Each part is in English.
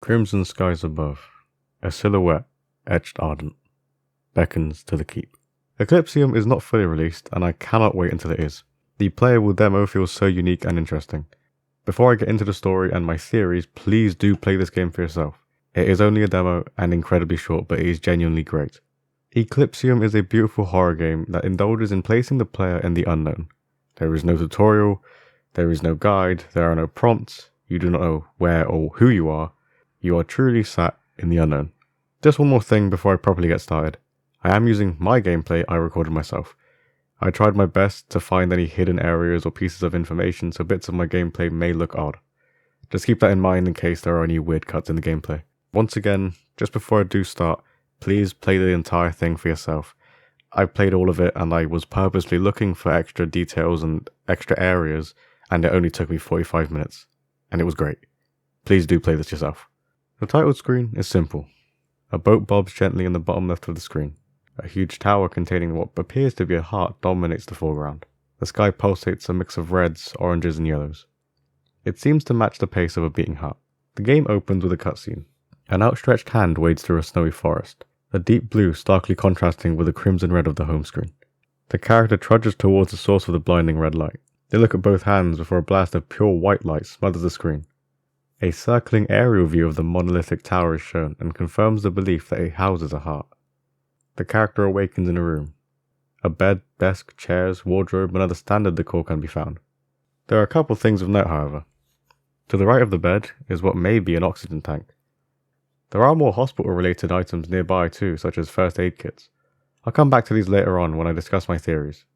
Crimson skies above, a silhouette, etched ardent, beckons to the keep. Eclipsium is not fully released, and I cannot wait until it is. The playable demo feels so unique and interesting. Before I get into the story and my theories, please do play this game for yourself. It is only a demo and incredibly short, but it is genuinely great. Eclipsium is a beautiful horror game that indulges in placing the player in the unknown. There is no tutorial, there is no guide, there are no prompts, you do not know where or who you are truly sat in the unknown. Just one more thing before I properly get started. I am using my gameplay I recorded myself. I tried my best to find any hidden areas or pieces of information, so bits of my gameplay may look odd. Just keep that in mind in case there are any weird cuts in the gameplay. Once again, just before I do start, please play the entire thing for yourself. I played all of it and I was purposely looking for extra details and extra areas, and it only took me 45 minutes. And it was great. Please do play this yourself. The title screen is simple. A boat bobs gently in the bottom left of the screen. A huge tower containing what appears to be a heart dominates the foreground. The sky pulsates a mix of reds, oranges and yellows. It seems to match the pace of a beating heart. The game opens with a cutscene. An outstretched hand wades through a snowy forest, a deep blue starkly contrasting with the crimson red of the home screen. The character trudges towards the source of the blinding red light. They look at both hands before a blast of pure white light smothers the screen. A circling aerial view of the monolithic tower is shown and confirms the belief that it houses a heart. The character awakens in a room. A bed, desk, chairs, wardrobe and other standard decor can be found. There are a couple things of note, however. To the right of the bed is what may be an oxygen tank. There are more hospital-related items nearby too, such as first aid kits. I'll come back to these later on when I discuss my theories.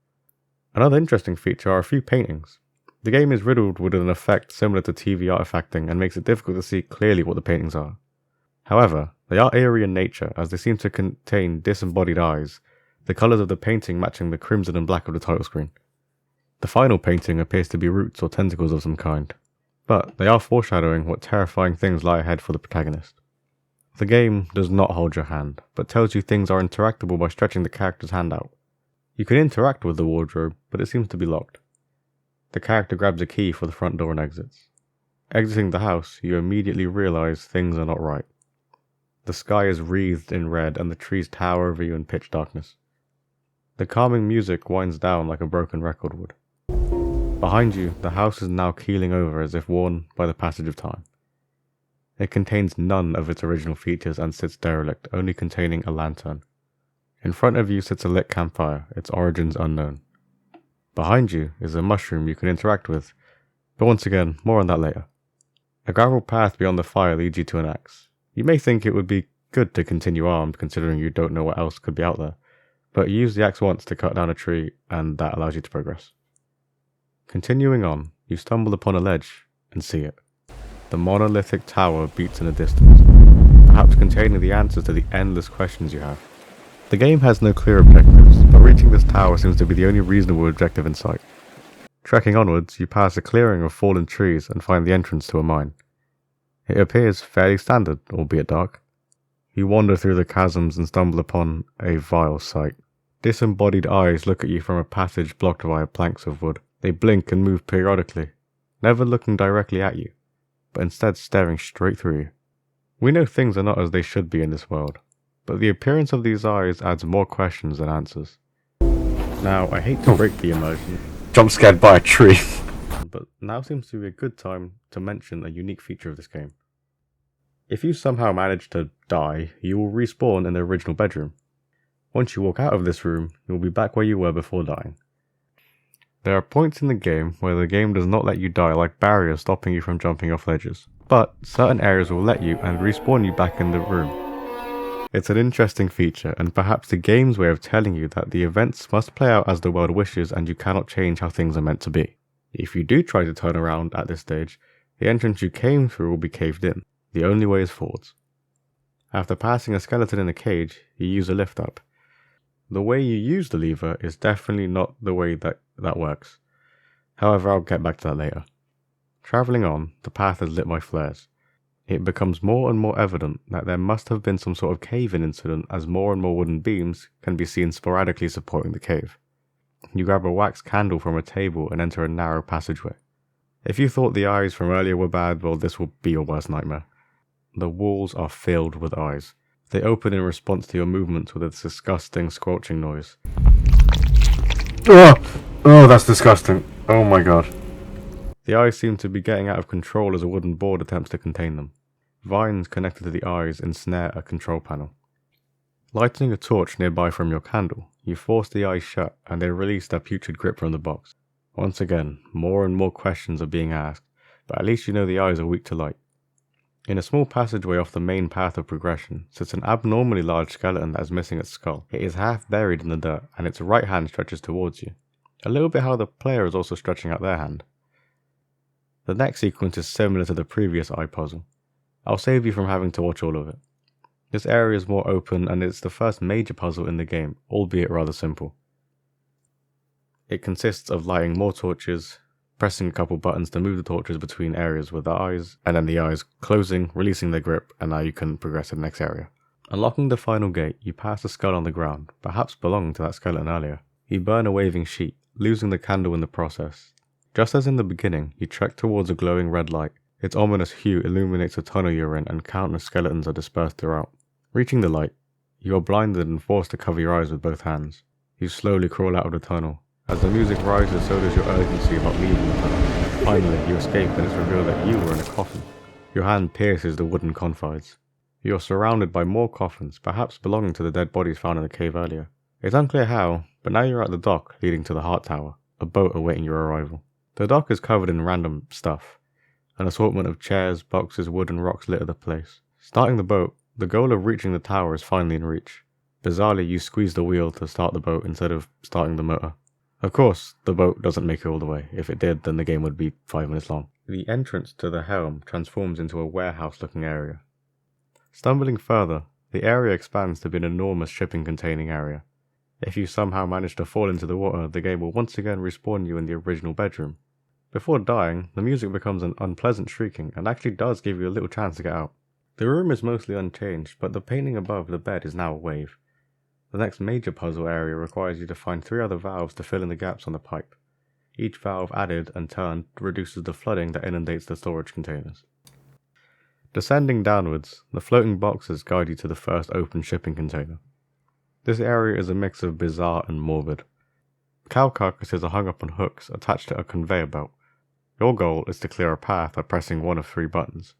Another interesting feature are a few paintings. The game is riddled with an effect similar to TV artifacting and makes it difficult to see clearly what the paintings are. However, they are eerie in nature as they seem to contain disembodied eyes, the colours of the painting matching the crimson and black of the title screen. The final painting appears to be roots or tentacles of some kind, but they are foreshadowing what terrifying things lie ahead for the protagonist. The game does not hold your hand, but tells you things are interactable by stretching the character's hand out. You can interact with the wardrobe, but it seems to be locked. The character grabs a key for the front door and exits. Exiting the house, you immediately realise things are not right. The sky is wreathed in red and the trees tower over you in pitch darkness. The calming music winds down like a broken record would. Behind you, the house is now keeling over as if worn by the passage of time. It contains none of its original features and sits derelict, only containing a lantern. In front of you sits a lit campfire, its origins unknown. Behind you is a mushroom you can interact with, but once again, more on that later. A gravel path beyond the fire leads you to an axe. You may think it would be good to continue armed considering you don't know what else could be out there, but you use the axe once to cut down a tree and that allows you to progress. Continuing on, you stumble upon a ledge and see it. The monolithic tower beats in the distance, perhaps containing the answers to the endless questions you have. The game has no clear objectives, but reaching this tower seems to be the only reasonable objective in sight. Trekking onwards, you pass a clearing of fallen trees and find the entrance to a mine. It appears fairly standard, albeit dark. You wander through the chasms and stumble upon a vile sight. Disembodied eyes look at you from a passage blocked by planks of wood. They blink and move periodically, never looking directly at you, but instead staring straight through you. We know things are not as they should be in this world, but the appearance of these eyes adds more questions than answers. Now, I hate to break the immersion. Jump scared by a tree. But now seems to be a good time to mention a unique feature of this game. If you somehow manage to die, you will respawn in the original bedroom. Once you walk out of this room, you will be back where you were before dying. There are points in the game where the game does not let you die, like barriers stopping you from jumping off ledges, but certain areas will let you and respawn you back in the room. It's an interesting feature, and perhaps the game's way of telling you that the events must play out as the world wishes and you cannot change how things are meant to be. If you do try to turn around at this stage, the entrance you came through will be caved in. The only way is forwards. After passing a skeleton in a cage, you use a lift up. The way you use the lever is definitely not the way that works. However, I'll get back to that later. Travelling on, the path is lit by flares. It becomes more and more evident that there must have been some sort of cave-in incident as more and more wooden beams can be seen sporadically supporting the cave. You grab a wax candle from a table and enter a narrow passageway. If you thought the eyes from earlier were bad, well, this will be your worst nightmare. the walls are filled with eyes. They open in response to your movements with a disgusting squelching noise. Oh, that's disgusting. Oh my god. The eyes seem to be getting out of control as a wooden board attempts to contain them. Vines connected to the eyes ensnare a control panel. Lighting a torch nearby from your candle, you force the eyes shut and they release their putrid grip from the box. Once again, more and more questions are being asked, but at least you know the eyes are weak to light. In a small passageway off the main path of progression sits an abnormally large skeleton that is missing its skull. It is half buried in the dirt and its right hand stretches towards you. A little bit how the player is also stretching out their hand. The next sequence is similar to the previous eye puzzle. I'll save you from having to watch all of it. This area is more open and it's the first major puzzle in the game, albeit rather simple. It consists of lighting more torches, pressing a couple buttons to move the torches between areas with the eyes, and then the eyes closing, releasing their grip, and now you can progress to the next area. Unlocking the final gate, you pass a skull on the ground, perhaps belonging to that skeleton earlier. You burn a waving sheet, losing the candle in the process. Just as in the beginning, you trek towards a glowing red light. Its ominous hue illuminates the tunnel you're in and countless skeletons are dispersed throughout. Reaching the light, you are blinded and forced to cover your eyes with both hands. You slowly crawl out of the tunnel. As the music rises, so does your urgency about leaving the tunnel. Finally, you escape and it's revealed that you were in a coffin. Your hand pierces the wooden confides. You are surrounded by more coffins, perhaps belonging to the dead bodies found in the cave earlier. It's unclear how, but now you're at the dock leading to the Heart Tower, a boat awaiting your arrival. The dock is covered in random stuff. An assortment of chairs, boxes, wood and rocks litter the place. Starting the boat, the goal of reaching the tower is finally in reach. Bizarrely, you squeeze the wheel to start the boat instead of starting the motor. Of course, the boat doesn't make it all the way. If it did, then the game would be 5 minutes long. The entrance to the helm transforms into a warehouse-looking area. Stumbling further, the area expands to be an enormous shipping-containing area. If you somehow manage to fall into the water, the game will once again respawn you in the original bedroom. Before dying, the music becomes an unpleasant shrieking and actually does give you a little chance to get out. The room is mostly unchanged, but the painting above the bed is now a wave. The next major puzzle area requires you to find 3 other valves to fill in the gaps on the pipe. Each valve added and turned reduces the flooding that inundates the storage containers. Descending downwards, the floating boxes guide you to the first open shipping container. This area is a mix of bizarre and morbid. Cow carcasses are hung up on hooks attached to a conveyor belt. Your goal is to clear a path by pressing one of 3 buttons.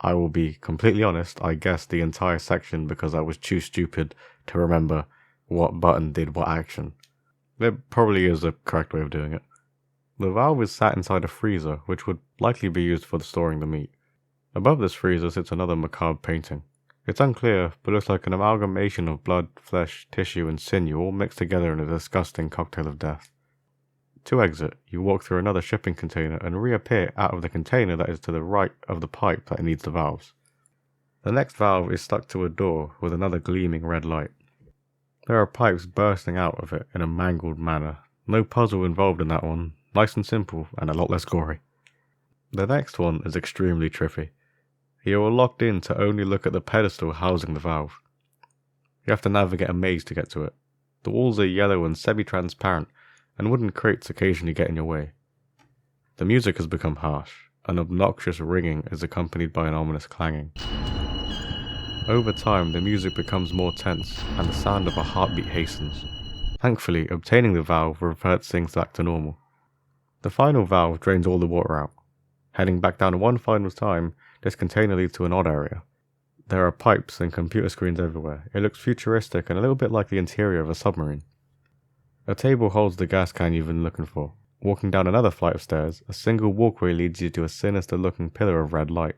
I will be completely honest, I guessed the entire section because I was too stupid to remember what button did what action. There probably is a correct way of doing it. The valve is sat inside a freezer, which would likely be used for storing the meat. Above this freezer sits another macabre painting. It's unclear, but looks like an amalgamation of blood, flesh, tissue and sinew all mixed together in a disgusting cocktail of death. To exit, you walk through another shipping container and reappear out of the container that is to the right of the pipe that needs the valves. The next valve is stuck to a door with another gleaming red light. There are pipes bursting out of it in a mangled manner. No puzzle involved in that one, nice and simple and a lot less gory. The next one is extremely trippy. You are locked in to only look at the pedestal housing the valve. You have to navigate a maze to get to it. The walls are yellow and semi-transparent, and wooden crates occasionally get in your way. The music has become harsh. An obnoxious ringing is accompanied by an ominous clanging. Over time, the music becomes more tense, and the sound of a heartbeat hastens. Thankfully, obtaining the valve reverts things back to normal. The final valve drains all the water out. Heading back down one final time, this container leads to an odd area. There are pipes and computer screens everywhere. It looks futuristic and a little bit like the interior of a submarine. A table holds the gas can you've been looking for. Walking down another flight of stairs, a single walkway leads you to a sinister looking pillar of red light.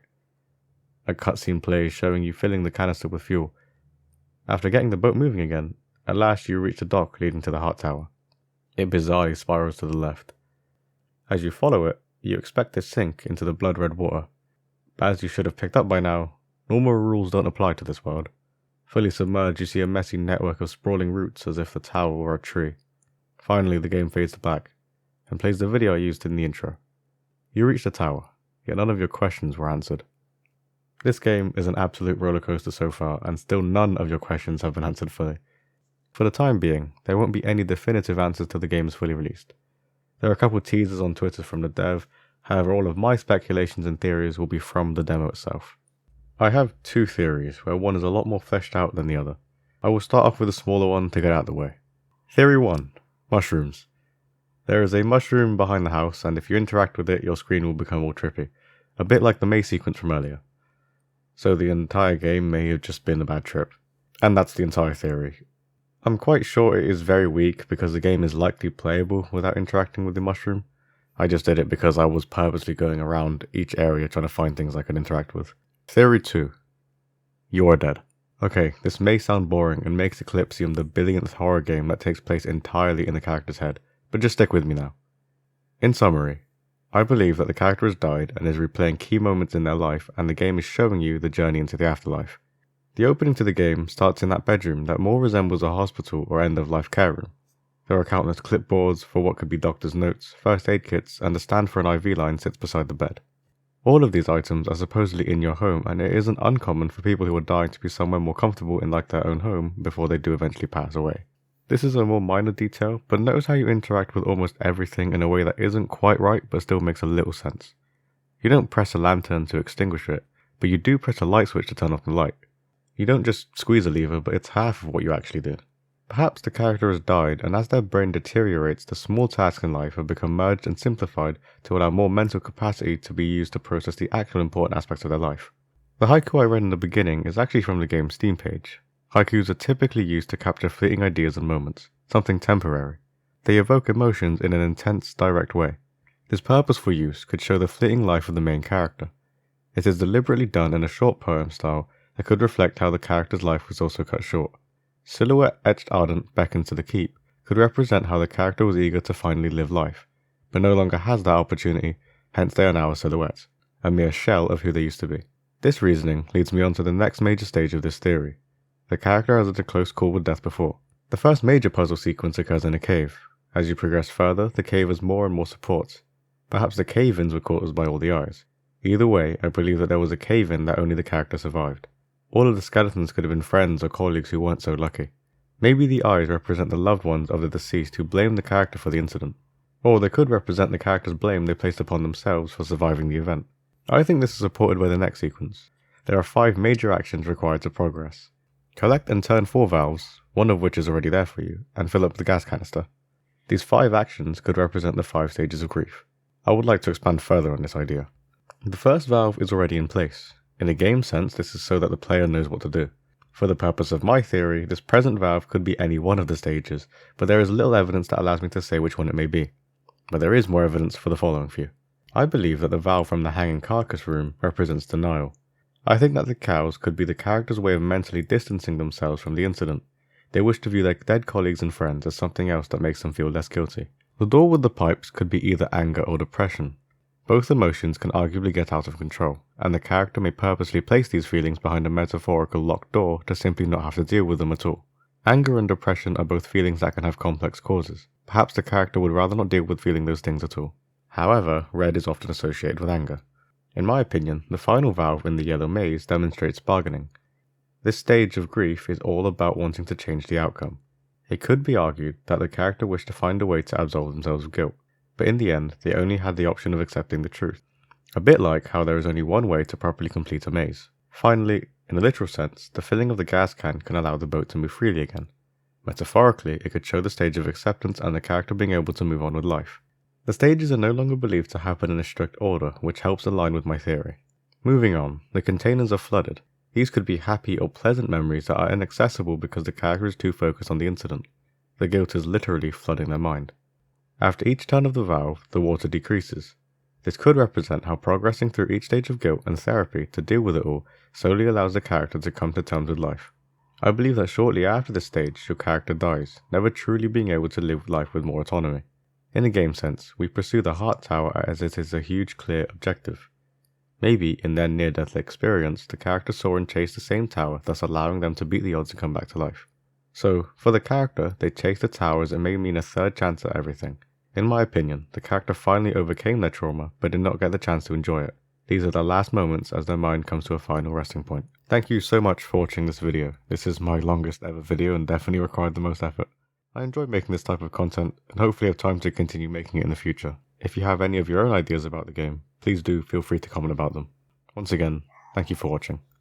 A cutscene plays showing you filling the canister with fuel. After getting the boat moving again, at last you reach the dock leading to the Heart Tower. It bizarrely spirals to the left. As you follow it, you expect to sink into the blood red water. But as you should have picked up by now, normal rules don't apply to this world. Fully submerged, you see a messy network of sprawling roots as if the tower were a tree. Finally, the game fades to black, and plays the video I used in the intro. You reach the tower, yet none of your questions were answered. This game is an absolute rollercoaster so far, and still none of your questions have been answered fully. For the time being, there won't be any definitive answers till the game is fully released. There are a couple teasers on Twitter from the dev, however all of my speculations and theories will be from the demo itself. I have two theories, where one is a lot more fleshed out than the other. I will start off with a smaller one to get out of the way. Theory 1. Mushrooms. There is a mushroom behind the house, and if you interact with it, your screen will become all trippy. A bit like the maze sequence from earlier. So the entire game may have just been a bad trip. And that's the entire theory. I'm quite sure it is very weak because the game is likely playable without interacting with the mushroom. I just did it because I was purposely going around each area trying to find things I could interact with. Theory 2. You are dead. Okay, this may sound boring and makes Eclipsium the billionth horror game that takes place entirely in the character's head, but just stick with me now. In summary, I believe that the character has died and is replaying key moments in their life, and the game is showing you the journey into the afterlife. The opening to the game starts in that bedroom that more resembles a hospital or end-of-life care room. There are countless clipboards for what could be doctor's notes, first aid kits, and a stand for an IV line sits beside the bed. All of these items are supposedly in your home, and it isn't uncommon for people who are dying to be somewhere more comfortable in like their own home before they do eventually pass away. This is a more minor detail, but notice how you interact with almost everything in a way that isn't quite right but still makes a little sense. You don't press a lantern to extinguish it, but you do press a light switch to turn off the light. You don't just squeeze a lever, but it's half of what you actually did. Perhaps the character has died, and as their brain deteriorates, the small tasks in life have become merged and simplified to allow more mental capacity to be used to process the actual important aspects of their life. The haiku I read in the beginning is actually from the game's Steam page. Haikus are typically used to capture fleeting ideas and moments, something temporary. They evoke emotions in an intense, direct way. This purposeful use could show the fleeting life of the main character. It is deliberately done in a short poem style that could reflect how the character's life was also cut short. Silhouette etched ardent beckons to the keep could represent how the character was eager to finally live life, but no longer has that opportunity, hence they are now a silhouette, a mere shell of who they used to be. This reasoning leads me on to the next major stage of this theory. The character has had a close call with death before. The first major puzzle sequence occurs in a cave. As you progress further, the cave has more and more support. Perhaps the cave-ins were caused by all the eyes. Either way, I believe that there was a cave-in that only the character survived. All of the skeletons could have been friends or colleagues who weren't so lucky. Maybe the eyes represent the loved ones of the deceased who blamed the character for the incident. Or they could represent the character's blame they placed upon themselves for surviving the event. I think this is supported by the next sequence. There are 5 major actions required to progress. Collect and turn 4 valves, one of which is already there for you, and fill up the gas canister. These 5 actions could represent the 5 stages of grief. I would like to expand further on this idea. The first valve is already in place. In a game sense, this is so that the player knows what to do. For the purpose of my theory, this present valve could be any one of the stages, but there is little evidence that allows me to say which one it may be. But there is more evidence for the following few. I believe that the valve from the hanging carcass room represents denial. I think that the cows could be the character's way of mentally distancing themselves from the incident. They wish to view their dead colleagues and friends as something else that makes them feel less guilty. The door with the pipes could be either anger or depression. Both emotions can arguably get out of control, and the character may purposely place these feelings behind a metaphorical locked door to simply not have to deal with them at all. Anger and depression are both feelings that can have complex causes. Perhaps the character would rather not deal with feeling those things at all. However, red is often associated with anger. In my opinion, the final valve in the yellow maze demonstrates bargaining. This stage of grief is all about wanting to change the outcome. It could be argued that the character wished to find a way to absolve themselves of guilt, but in the end, they only had the option of accepting the truth. A bit like how there is only one way to properly complete a maze. Finally, in a literal sense, the filling of the gas can allow the boat to move freely again. Metaphorically, it could show the stage of acceptance and the character being able to move on with life. The stages are no longer believed to happen in a strict order, which helps align with my theory. Moving on, the containers are flooded. These could be happy or pleasant memories that are inaccessible because the character is too focused on the incident. The guilt is literally flooding their mind. After each turn of the valve, the water decreases. This could represent how progressing through each stage of guilt and therapy to deal with it all slowly allows the character to come to terms with life. I believe that shortly after this stage, your character dies, never truly being able to live life with more autonomy. In a game sense, we pursue the Heart Tower as it is a huge, clear objective. Maybe, in their near-death experience, the character saw and chased the same tower, thus allowing them to beat the odds and come back to life. So, for the character, they chased the tower as it may mean a third chance at everything. In my opinion, the character finally overcame their trauma, but did not get the chance to enjoy it. These are their last moments as their mind comes to a final resting point. Thank you so much for watching this video. This is my longest ever video and definitely required the most effort. I enjoy making this type of content and hopefully have time to continue making it in the future. If you have any of your own ideas about the game, please do feel free to comment about them. Once again, thank you for watching.